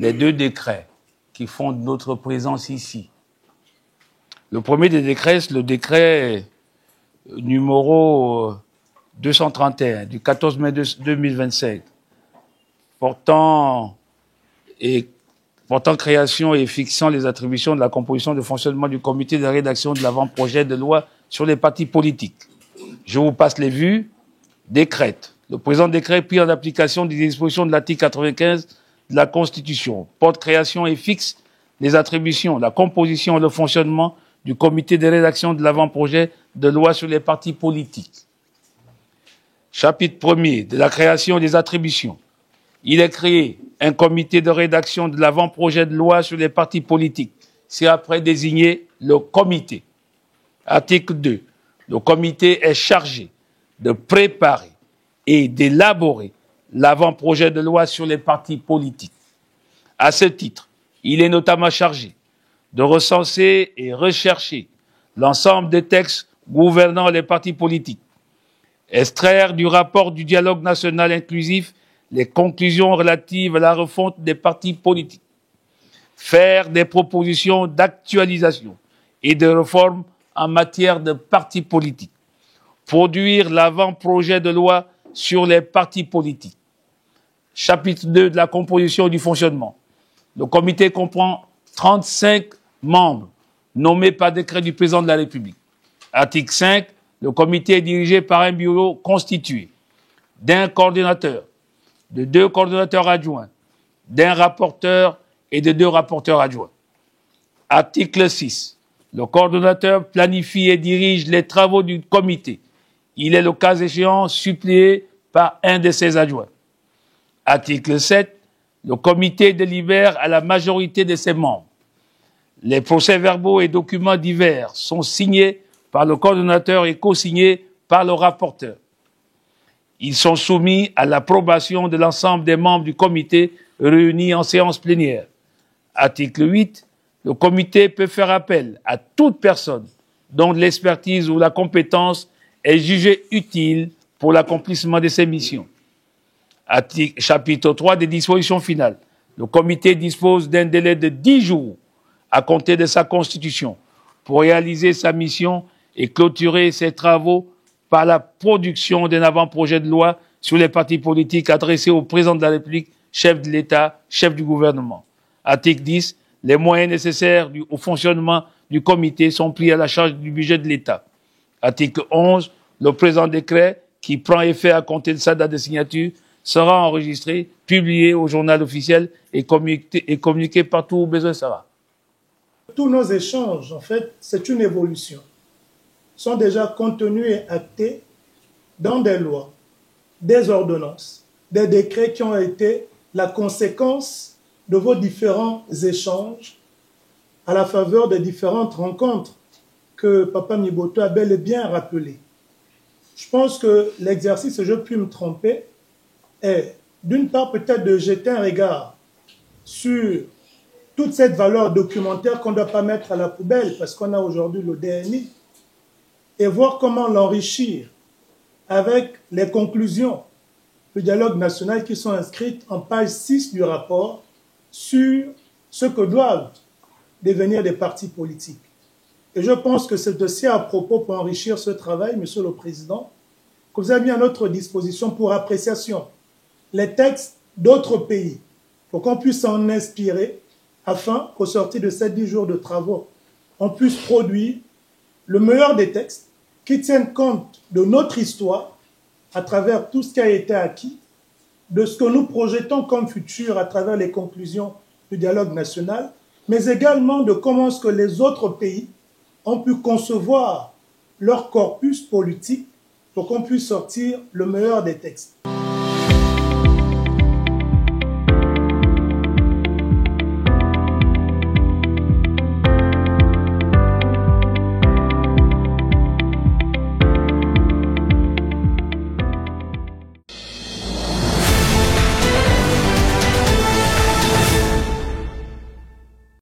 les deux décrets qui fondent notre présence ici. Le premier des décrets, c'est le décret numéro 231 du 14 mai 2025, portant création et fixant les attributions de la composition de fonctionnement du comité de rédaction de l'avant-projet de loi sur les partis politiques. Je vous passe les vues. Décrète. Le présent décret, pris en application des dispositions de l'article 95 de la Constitution, porte création et fixe les attributions, la composition et le fonctionnement du comité de rédaction de l'avant-projet de loi sur les partis politiques. Chapitre 1er de la création des attributions. Il est créé un comité de rédaction de l'avant-projet de loi sur les partis politiques. C'est après désigné le comité. Article 2. Le comité est chargé de préparer et d'élaborer l'avant-projet de loi sur les partis politiques. À ce titre, il est notamment chargé de recenser et rechercher l'ensemble des textes gouvernant les partis politiques, extraire du rapport du dialogue national inclusif les conclusions relatives à la refonte des partis politiques, faire des propositions d'actualisation et de réforme en matière de partis politiques, produire l'avant-projet de loi sur les partis politiques. Chapitre 2 de la composition et du fonctionnement. Le comité comprend 35 membres nommés par décret du président de la République. Article 5. Le comité est dirigé par un bureau constitué d'un coordonnateur, de 2 coordonnateurs adjoints, d'un rapporteur et de 2 rapporteurs adjoints. Article 6. Le coordonnateur planifie et dirige les travaux du comité. Il est, le cas échéant, suppléé par un de ses adjoints. Article 7. Le comité délibère à la majorité de ses membres. Les procès-verbaux et documents divers sont signés par le coordonnateur et co-signés par le rapporteur. Ils sont soumis à l'approbation de l'ensemble des membres du comité réunis en séance plénière. Article 8. Le comité peut faire appel à toute personne dont l'expertise ou la compétence est jugée utile pour l'accomplissement de ses missions. Chapitre 3 des dispositions finales. Le comité dispose d'un délai de 10 jours à compter de sa constitution pour réaliser sa mission et clôturer ses travaux par la production d'un avant-projet de loi sur les partis politiques adressé au président de la République, chef de l'État, chef du gouvernement. Article 10. Les moyens nécessaires au fonctionnement du comité sont pris à la charge du budget de l'État. Article 11. Le présent décret, qui prend effet à compter de sa date de signature, sera enregistré, publié au journal officiel et communiqué partout où besoin sera. Tous nos échanges, en fait, c'est une évolution, sont déjà contenus et actés dans des lois, des ordonnances, des décrets qui ont été la conséquence de vos différents échanges à la faveur des différentes rencontres que Papa Miboto a bel et bien rappelées. Je pense que l'exercice, je puis me tromper, est d'une part peut-être de jeter un regard sur toute cette valeur documentaire qu'on ne doit pas mettre à la poubelle parce qu'on a aujourd'hui le DNI et voir comment l'enrichir avec les conclusions du dialogue national qui sont inscrites en page 6 du rapport sur ce que doivent devenir des partis politiques. Et je pense que c'est aussi à propos pour enrichir ce travail, Monsieur le Président, que vous avez mis à notre disposition pour appréciation les textes d'autres pays, pour qu'on puisse s'en inspirer, afin qu'au sortir de ces 10 jours de travaux, on puisse produire le meilleur des textes qui tiennent compte de notre histoire à travers tout ce qui a été acquis, de ce que nous projetons comme futur à travers les conclusions du dialogue national, mais également de comment est-ce que les autres pays ont pu concevoir leur corpus politique pour qu'on puisse sortir le meilleur des textes.